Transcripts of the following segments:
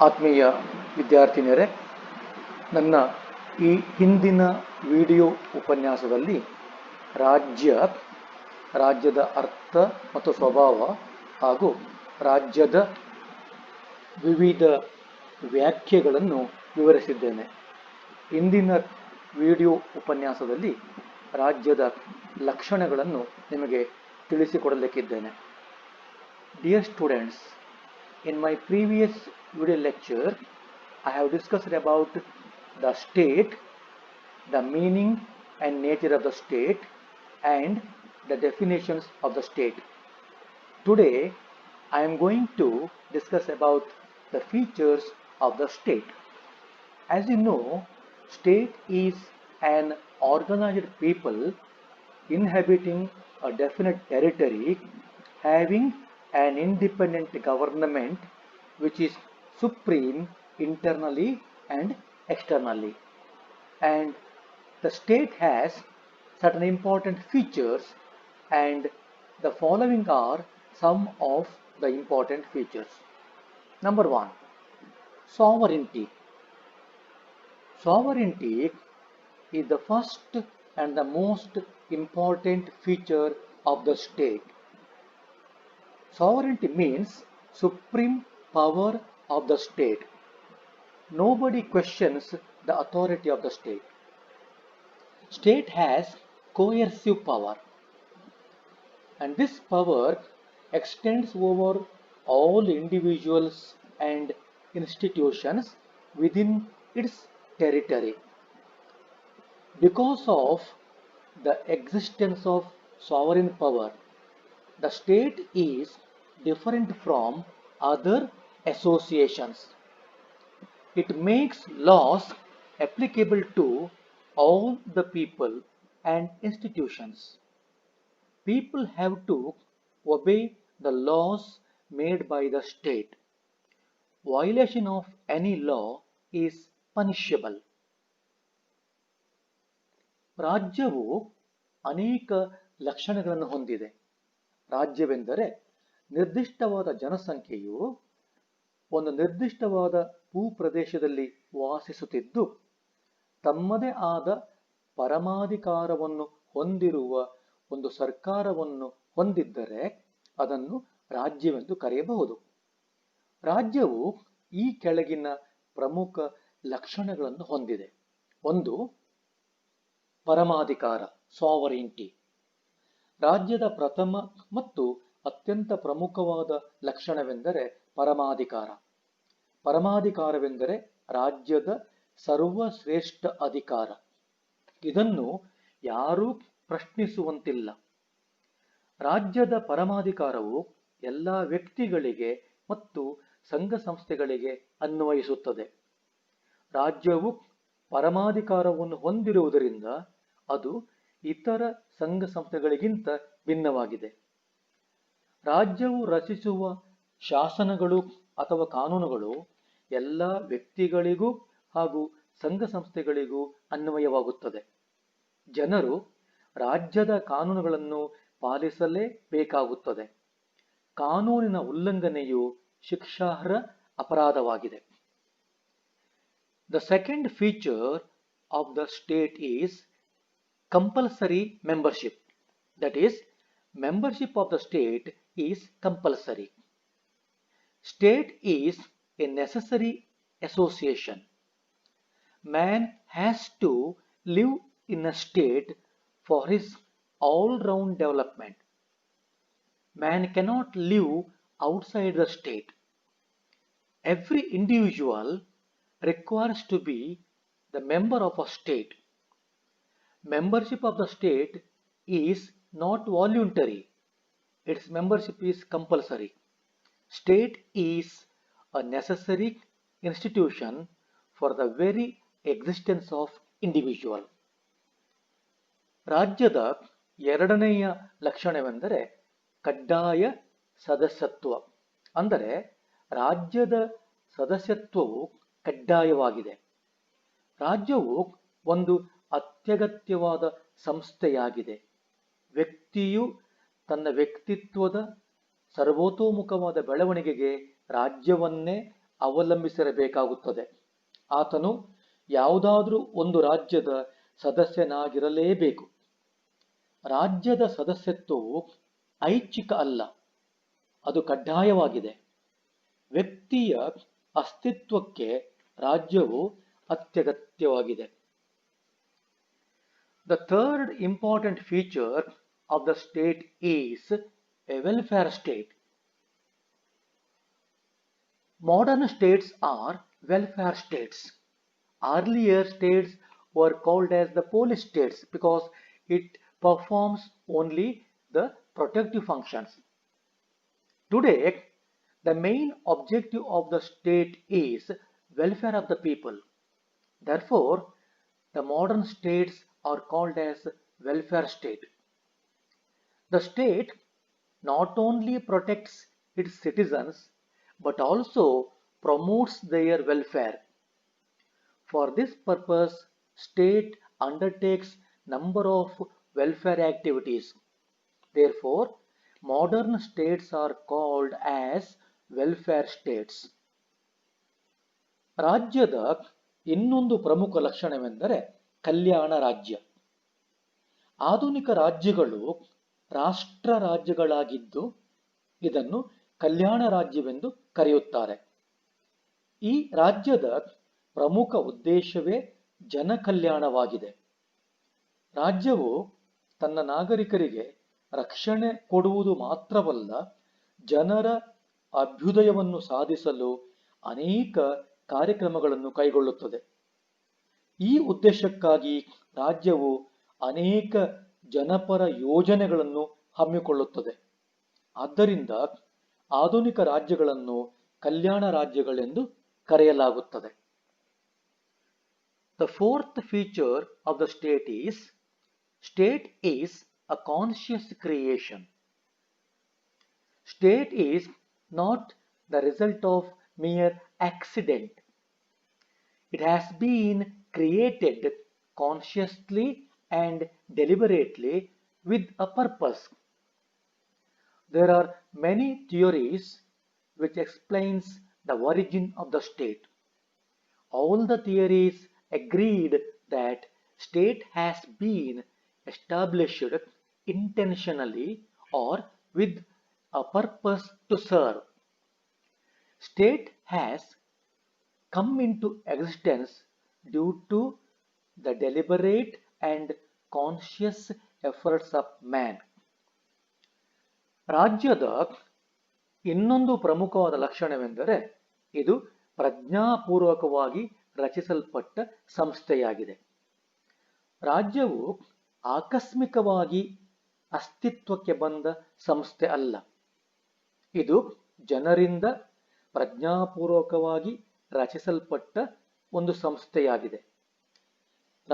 ಆತ್ಮೀಯ ವಿದ್ಯಾರ್ಥಿನಿಯರೇ, ನನ್ನ ಈ ಹಿಂದಿನ ವಿಡಿಯೋ ಉಪನ್ಯಾಸದಲ್ಲಿ ರಾಜ್ಯದ ಅರ್ಥ ಮತ್ತು ಸ್ವಭಾವ ಹಾಗೂ ರಾಜ್ಯದ ವಿವಿಧ ವ್ಯಾಖ್ಯೆಗಳನ್ನು ವಿವರಿಸಿದ್ದೇನೆ. ಇಂದಿನ ವಿಡಿಯೋ ಉಪನ್ಯಾಸದಲ್ಲಿ ರಾಜ್ಯದ ಲಕ್ಷಣಗಳನ್ನು ನಿಮಗೆ ತಿಳಿಸಿಕೊಡಲಿಕ್ಕಿದ್ದೇನೆ. Dear students, in my previous video lecture, I have discussed about the state, the meaning and nature of the state, and the definitions of the state. Today, I am going to discuss about the features of the state. As you know, state is an organized people inhabiting a definite territory, having an independent government which is supreme internally and externally. And the state has certain important features, and the following are some of the important features. Number 1, sovereignty. Sovereignty is the first and the most important feature of the state. Sovereignty means supreme power of the state. Nobody questions the authority of the state. State has coercive power, and this power extends over all individuals and institutions within its territory. Because of the existence of sovereign power, the state is different from other associations. It makes laws applicable to all the people and institutions. People have to obey the laws made by the state. Violation of any law is punishable. ರಾಜ್ಯವು ಅನೇಕ ಲಕ್ಷಣಗಳನ್ನು ಹೊಂದಿದೆ. ರಾಜ್ಯವೆಂದರೆ ನಿರ್ದಿಷ್ಟವಾದ ಜನಸಂಖ್ಯೆಯು ಒಂದು ನಿರ್ದಿಷ್ಟವಾದ ಭೂಪ್ರದೇಶದಲ್ಲಿ ವಾಸಿಸುತ್ತಿದ್ದು ತಮ್ಮದೇ ಆದ ಪರಮಾಧಿಕಾರವನ್ನು ಹೊಂದಿರುವ ಒಂದು ಸರ್ಕಾರವನ್ನು ಹೊಂದಿದ್ದರೆ ಅದನ್ನು ರಾಜ್ಯವೆಂದು ಕರೆಯಬಹುದು. ರಾಜ್ಯವು ಈ ಕೆಳಗಿನ ಪ್ರಮುಖ ಲಕ್ಷಣಗಳನ್ನು ಹೊಂದಿದೆ. 1, ಪರಮಾಧಿಕಾರ, ಸಾವರಿನ್ಟಿ. ರಾಜ್ಯದ ಪ್ರಥಮ ಮತ್ತು ಅತ್ಯಂತ ಪ್ರಮುಖವಾದ ಲಕ್ಷಣವೆಂದರೆ ಪರಮಾಧಿಕಾರ. ಪರಮಾಧಿಕಾರವೆಂದರೆ ರಾಜ್ಯದ ಸರ್ವಶ್ರೇಷ್ಠ ಅಧಿಕಾರ. ಇದನ್ನು ಯಾರೂ ಪ್ರಶ್ನಿಸುವಂತಿಲ್ಲ. ರಾಜ್ಯದ ಪರಮಾಧಿಕಾರವು ಎಲ್ಲ ವ್ಯಕ್ತಿಗಳಿಗೆ ಮತ್ತು ಸಂಘ ಸಂಸ್ಥೆಗಳಿಗೆ ಅನ್ವಯಿಸುತ್ತದೆ. ರಾಜ್ಯವು ಪರಮಾಧಿಕಾರವನ್ನು ಹೊಂದಿರುವುದರಿಂದ ಅದು ಇತರ ಸಂಘ ಸಂಸ್ಥೆಗಳಿಗಿಂತ ಭಿನ್ನವಾಗಿದೆ. ರಾಜ್ಯವು ರಚಿಸುವ ಶಾಸನಗಳು ಅಥವಾ ಕಾನೂನುಗಳು ಎಲ್ಲ ವ್ಯಕ್ತಿಗಳಿಗೂ ಹಾಗೂ ಸಂಘ ಸಂಸ್ಥೆಗಳಿಗೂ ಅನ್ವಯವಾಗುತ್ತದೆ. ಜನರು ರಾಜ್ಯದ ಕಾನೂನುಗಳನ್ನು ಪಾಲಿಸಲೇಬೇಕಾಗುತ್ತದೆ. ಕಾನೂನಿನ ಉಲ್ಲಂಘನೆಯು ಶಿಕ್ಷಾರ್ಹ ಅಪರಾಧವಾಗಿದೆ. The second feature of the state is compulsory membership. That is, membership of the state is compulsory. State is a necessary association. Man has to live in a state for his all-round development. Man cannot live outside the state. Every individual requires to be the member of a state. Membership of the state is not voluntary. Its membership is compulsory. State is a necessary institution for the very existence of individual. ರಾಜ್ಯದ ಎರಡನೆಯ ಲಕ್ಷಣವೆಂದರೆ ಕಡ್ಡಾಯ ಸದಸ್ಯತ್ವ. ಅಂದರೆ ರಾಜ್ಯದ ಸದಸ್ಯತ್ವವು ಕಡ್ಡಾಯವಾಗಿದೆ. ರಾಜ್ಯವು ಒಂದು ಅತ್ಯಗತ್ಯವಾದ ಸಂಸ್ಥೆಯಾಗಿದೆ. ವ್ಯಕ್ತಿಯು ತನ್ನ ವ್ಯಕ್ತಿತ್ವದ ಸರ್ವತೋಮುಖವಾದ ಬೆಳವಣಿಗೆಗೆ ರಾಜ್ಯವನ್ನೇ ಅವಲಂಬಿಸಿರಬೇಕಾಗುತ್ತದೆ. ಆತನು ಯಾವುದಾದರೂ ಒಂದು ರಾಜ್ಯದ ಸದಸ್ಯನಾಗಿರಲೇಬೇಕು. ರಾಜ್ಯದ ಸದಸ್ಯತ್ವವು ಐಚ್ಛಿಕ ಅಲ್ಲ, ಅದು ಕಡ್ಡಾಯವಾಗಿದೆ. ವ್ಯಕ್ತಿಯ ಅಸ್ತಿತ್ವಕ್ಕೆ ರಾಜ್ಯವು ಅತ್ಯಗತ್ಯವಾಗಿದೆ. The third important feature of the state is a welfare state. Modern states are welfare states. Earlier states were called as the police states because it performs only the protective functions. Today, the main objective of the state is welfare of the people. Therefore, the modern states are called as welfare state. The state not only protects its citizens but also promotes their welfare. For this purpose, state undertakes number of welfare activities. Therefore, modern states are called as welfare states. ರಾಜ್ಯದ ಇನ್ನೊಂದು ಪ್ರಮುಖ ಲಕ್ಷಣವೆಂದರೆ ಕಲ್ಯಾಣ ರಾಜ್ಯ. ಆಧುನಿಕ ರಾಜ್ಯಗಳು ರಾಷ್ಟ್ರ ರಾಜ್ಯಗಳಾಗಿದ್ದು ಇದನ್ನು ಕಲ್ಯಾಣ ರಾಜ್ಯವೆಂದು ಕರೆಯುತ್ತಾರೆ. ಈ ರಾಜ್ಯದ ಪ್ರಮುಖ ಉದ್ದೇಶವೇ ಜನಕಲ್ಯಾಣವಾಗಿದೆ. ರಾಜ್ಯವು ತನ್ನ ನಾಗರಿಕರಿಗೆ ರಕ್ಷಣೆ ಕೊಡುವುದು ಮಾತ್ರವಲ್ಲ, ಜನರ ಅಭ್ಯುದಯವನ್ನು ಸಾಧಿಸಲು ಅನೇಕ ಕಾರ್ಯಕ್ರಮಗಳನ್ನು ಕೈಗೊಳ್ಳುತ್ತದೆ. ಈ ಉದ್ದೇಶಕ್ಕಾಗಿ ರಾಜ್ಯವು ಅನೇಕ ಜನಪರ ಯೋಜನೆಗಳನ್ನು ಹಮ್ಮಿಕೊಳ್ಳುತ್ತದೆ. ಆದ್ದರಿಂದ ಆಧುನಿಕ ರಾಜ್ಯಗಳನ್ನು ಕಲ್ಯಾಣ ರಾಜ್ಯಗಳೆಂದು ಕರೆಯಲಾಗುತ್ತದೆ. The fourth feature of the state is a conscious creation. State is not the result of mere accident. It has been created consciously and deliberately with a purpose. There are many theories which explains the origin of the state. All the theories agreed that state has been established intentionally or with a purpose to serve. State has come into existence due to the deliberate and conscious efforts of man. ರಾಜ್ಯದ ಇನ್ನೊಂದು ಪ್ರಮುಖವಾದ ಲಕ್ಷಣವೆಂದರೆ ಇದು ಪ್ರಜ್ಞಾಪೂರ್ವಕವಾಗಿ ರಚಿಸಲ್ಪಟ್ಟ ಸಂಸ್ಥೆಯಾಗಿದೆ. ರಾಜ್ಯವು ಆಕಸ್ಮಿಕವಾಗಿ ಅಸ್ತಿತ್ವಕ್ಕೆ ಬಂದ ಸಂಸ್ಥೆ ಅಲ್ಲ, ಇದು ಜನರಿಂದ ಪ್ರಜ್ಞಾಪೂರ್ವಕವಾಗಿ ರಚಿಸಲ್ಪಟ್ಟ ಒಂದು ಸಂಸ್ಥೆಯಾಗಿದೆ.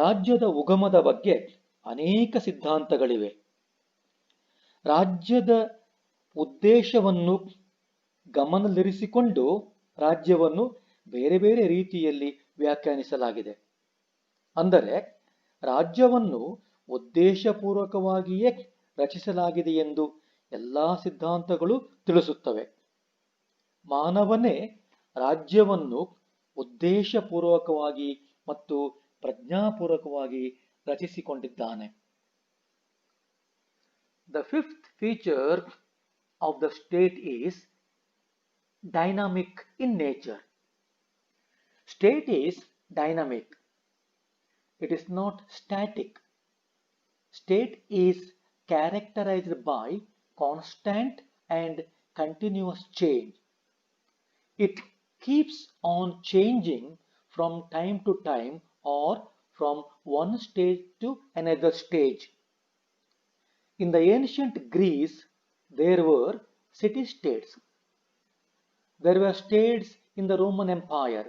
ರಾಜ್ಯದ ಉಗಮದ ಬಗ್ಗೆ ಅನೇಕ ಸಿದ್ಧಾಂತಗಳಿವೆ. ರಾಜ್ಯದ ಉದ್ದೇಶವನ್ನು ಗಮನದಲ್ಲಿರಿಸಿಕೊಂಡು ರಾಜ್ಯವನ್ನು ಬೇರೆ ಬೇರೆ ರೀತಿಯಲ್ಲಿ ವ್ಯಾಖ್ಯಾನಿಸಲಾಗಿದೆ. ಅಂದರೆ ರಾಜ್ಯವನ್ನು ಉದ್ದೇಶಪೂರ್ವಕವಾಗಿಯೇ ರಚಿಸಲಾಗಿದೆ ಎಂದು ಎಲ್ಲಾ ಸಿದ್ಧಾಂತಗಳು ತಿಳಿಸುತ್ತವೆ. ಮಾನವನೇ ರಾಜ್ಯವನ್ನು ಉದ್ದೇಶಪೂರ್ವಕವಾಗಿ ಮತ್ತು ಪ್ರಜ್ಞಾಪೂರ್ವಕವಾಗಿ ರಚಿಸಿಕೊಂಡಿದ್ದಾನೆ. The fifth feature of the state is dynamic in nature. State is dynamic. It is not static. State is characterized by constant and continuous change. It keeps on changing from time to time or from one stage to another stage. In the ancient Greece, there were city-states. There were states in the Roman Empire.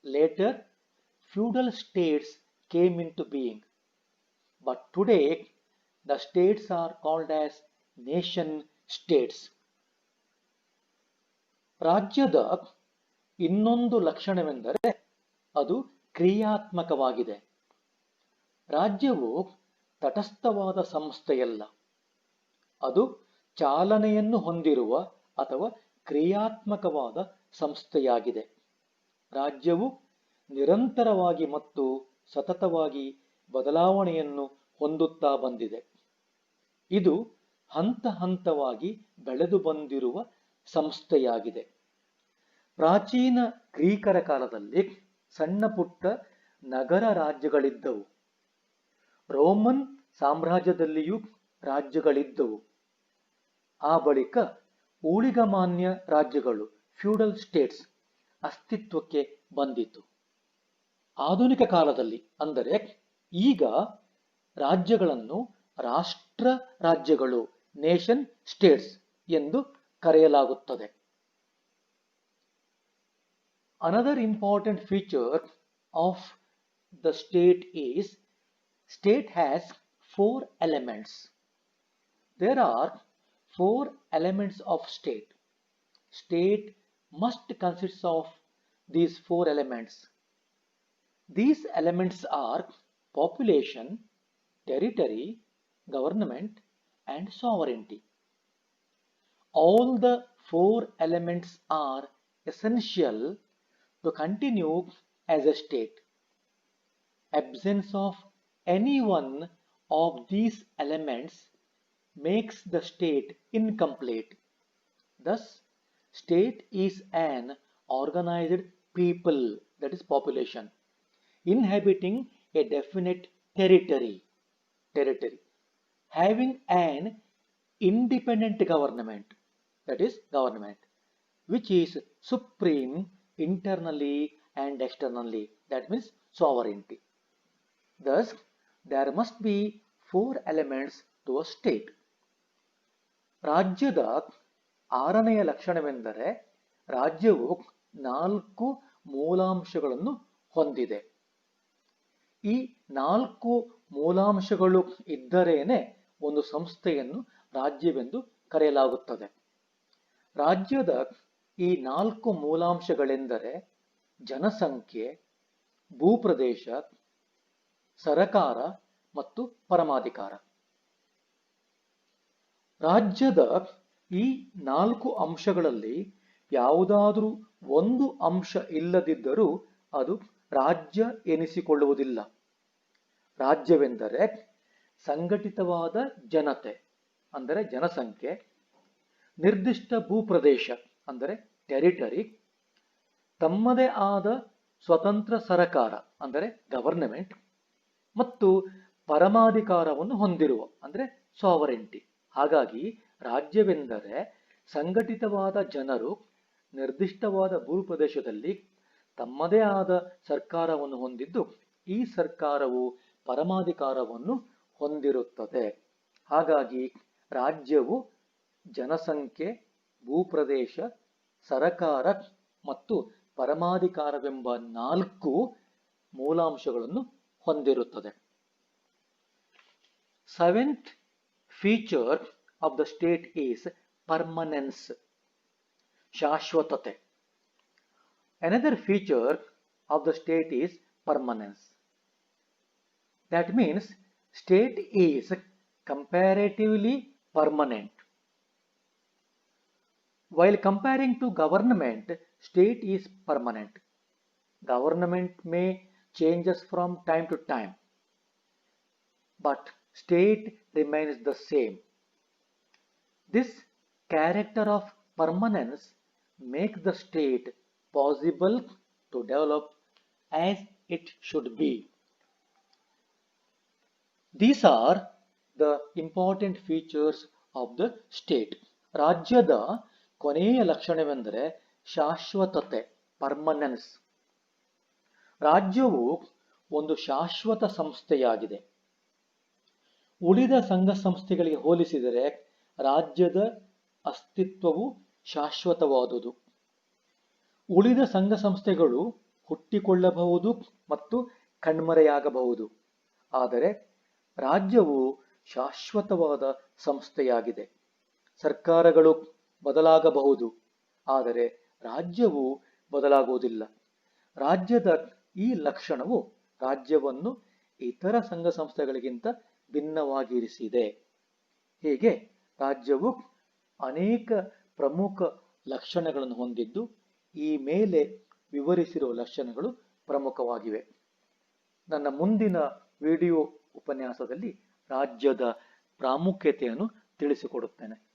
Later, feudal states came into being. But today, the states are called as nation-states. ರಾಜ್ಯದ ಇನ್ನೊಂದು ಲಕ್ಷಣವೆಂದರೆ ಅದು ಕ್ರಿಯಾತ್ಮಕವಾಗಿದೆ. ರಾಜ್ಯವು ತಟಸ್ಥವಾದ ಸಂಸ್ಥೆಯಲ್ಲ, ಅದು ಚಾಲನೆಯನ್ನು ಹೊಂದಿರುವ ಅಥವಾ ಕ್ರಿಯಾತ್ಮಕವಾದ ಸಂಸ್ಥೆಯಾಗಿದೆ. ರಾಜ್ಯವು ನಿರಂತರವಾಗಿ ಮತ್ತು ಸತತವಾಗಿ ಬದಲಾವಣೆಯನ್ನು ಹೊಂದುತ್ತಾ ಬಂದಿದೆ. ಇದು ಹಂತ ಹಂತವಾಗಿ ಬೆಳೆದು ಬಂದಿರುವ ಸಂಸ್ಥೆಯಾಗಿದೆ. ಪ್ರಾಚೀನ ಗ್ರೀಕರ ಕಾಲದಲ್ಲಿ ಸಣ್ಣ ಪುಟ್ಟ ನಗರ ರಾಜ್ಯಗಳಿದ್ದವು. ರೋಮನ್ ಸಾಮ್ರಾಜ್ಯದಲ್ಲಿಯೂ ರಾಜ್ಯಗಳಿದ್ದವು. ಆ ಬಳಿಕ ಊಳಿಗಮಾನ್ಯ ರಾಜ್ಯಗಳು ಫ್ಯೂಡಲ್ ಸ್ಟೇಟ್ಸ್ ಅಸ್ತಿತ್ವಕ್ಕೆ ಬಂದಿತು. ಆಧುನಿಕ ಕಾಲದಲ್ಲಿ ಅಂದರೆ ಈಗ ರಾಜ್ಯಗಳನ್ನು ರಾಷ್ಟ್ರ ರಾಜ್ಯಗಳು ನೇಷನ್ ಸ್ಟೇಟ್ಸ್ ಎಂದು ಕರೆಯಲಾಗುತ್ತದೆ. Another important feature of the state is state has 4 elements. There are 4 elements of state. State must consist of these 4 elements. These elements are population, territory, government, and sovereignty. All the 4 elements are essential to continue as a state. Absence of any one of these elements makes the state incomplete. Thus, state is an organized people, that is population, inhabiting a definite territory, having an independent government, that is government, which is supreme internally and externally, that means sovereignty. Thus, there must be 4 elements to a state. ರಾಜ್ಯದ 6ನೆಯ ಲಕ್ಷಣವೆಂದರೆ ರಾಜ್ಯವು 4 ಮೂಲಾಂಶಗಳನ್ನು ಹೊಂದಿದೆ. ಈ 4 ಮೂಲಾಂಶಗಳು ಇದ್ದರೇನೆ ಒಂದು ಸಂಸ್ಥೆಯನ್ನು ರಾಜ್ಯವೆಂದು ಕರೆಯಲಾಗುತ್ತದೆ. ರಾಜ್ಯದ ಈ 4 ಮೂಲಾಂಶಗಳೆಂದರೆ ಜನಸಂಖ್ಯೆ, ಭೂಪ್ರದೇಶ, ಸರಕಾರ ಮತ್ತು ಪರಮಾಧಿಕಾರ. ರಾಜ್ಯದ ಈ 4 ಅಂಶಗಳಲ್ಲಿ ಯಾವುದಾದರೂ ಒಂದು ಅಂಶ ಇಲ್ಲದಿದ್ದರೂ ಅದು ರಾಜ್ಯ ಎನಿಸಿಕೊಳ್ಳುವುದಿಲ್ಲ. ರಾಜ್ಯವೆಂದರೆ ಸಂಘಟಿತವಾದ ಜನತೆ ಅಂದರೆ ಜನಸಂಖ್ಯೆ, ನಿರ್ದಿಷ್ಟ ಭೂಪ್ರದೇಶ ಅಂದರೆ ಟೆರಿಟರಿ, ತಮ್ಮದೇ ಆದ ಸ್ವತಂತ್ರ ಸರಕಾರ ಅಂದರೆ ಗವರ್ನಮೆಂಟ್ ಮತ್ತು ಪರಮಾಧಿಕಾರವನ್ನು ಹೊಂದಿರುವ ಅಂದರೆ ಸಾವರೆಂಟಿ. ಹಾಗಾಗಿ ರಾಜ್ಯವೆಂದರೆ ಸಂಘಟಿತವಾದ ಜನರು ನಿರ್ದಿಷ್ಟವಾದ ಭೂಪ್ರದೇಶದಲ್ಲಿ ತಮ್ಮದೇ ಆದ ಸರ್ಕಾರವನ್ನು ಹೊಂದಿದ್ದು ಈ ಸರ್ಕಾರವು ಪರಮಾಧಿಕಾರವನ್ನು ಹೊಂದಿರುತ್ತದೆ. ಹಾಗಾಗಿ ರಾಜ್ಯವು ಜನಸಂಖ್ಯೆ, ಭೂಪ್ರದೇಶ, ಸರಕಾರ ಮತ್ತು ಪರಮಾಧಿಕಾರವೆಂಬ 4 ಮೂಲಾಂಶಗಳನ್ನು ಹೊಂದಿರುತ್ತದೆ. 7th feature of the state is permanence, ಶಾಶ್ವತತೆ. Another feature of the state is permanence. That means state is comparatively permanent. While comparing to government, state is permanent. Government may changes from time to time, but state remains the same. This character of permanence makes the state possible to develop as it should be. These are the important features of the state. ರಾಜ್ಯದ ಕೊನೆಯ ಲಕ್ಷಣವೆಂದರೆ ಶಾಶ್ವತತೆ, permanence. ರಾಜ್ಯವು ಒಂದು ಶಾಶ್ವತ ಸಂಸ್ಥೆಯಾಗಿದೆ. ಉಳಿದ ಸಂಘ ಸಂಸ್ಥೆಗಳಿಗೆ ಹೋಲಿಸಿದರೆ ರಾಜ್ಯದ ಅಸ್ತಿತ್ವವು ಶಾಶ್ವತವಾದುದು. ಉಳಿದ ಸಂಘ ಸಂಸ್ಥೆಗಳು ಹುಟ್ಟಿಕೊಳ್ಳಬಹುದು ಮತ್ತು ಕಣ್ಮರೆಯಾಗಬಹುದು. ಆದರೆ ರಾಜ್ಯವು ಶಾಶ್ವತವಾದ ಸಂಸ್ಥೆಯಾಗಿದೆ. ಸರ್ಕಾರಗಳು ಬದಲಾಗಬಹುದು, ಆದರೆ ರಾಜ್ಯವು ಬದಲಾಗುವುದಿಲ್ಲ. ರಾಜ್ಯದ ಈ ಲಕ್ಷಣವು ರಾಜ್ಯವನ್ನು ಇತರ ಸಂಘ ಸಂಸ್ಥೆಗಳಿಗಿಂತ ಭಿನ್ನವಾಗಿರಿಸಿದೆ. ಹೀಗೆ ರಾಜ್ಯವು ಅನೇಕ ಪ್ರಮುಖ ಲಕ್ಷಣಗಳನ್ನು ಹೊಂದಿದ್ದು ಈ ಮೇಲೆ ವಿವರಿಸಿರುವ ಲಕ್ಷಣಗಳು ಪ್ರಮುಖವಾಗಿವೆ. ನನ್ನ ಮುಂದಿನ ವಿಡಿಯೋ ಉಪನ್ಯಾಸದಲ್ಲಿ ರಾಜ್ಯದ ಪ್ರಾಮುಖ್ಯತೆಯನ್ನು ತಿಳಿಸಿಕೊಡುತ್ತೇನೆ.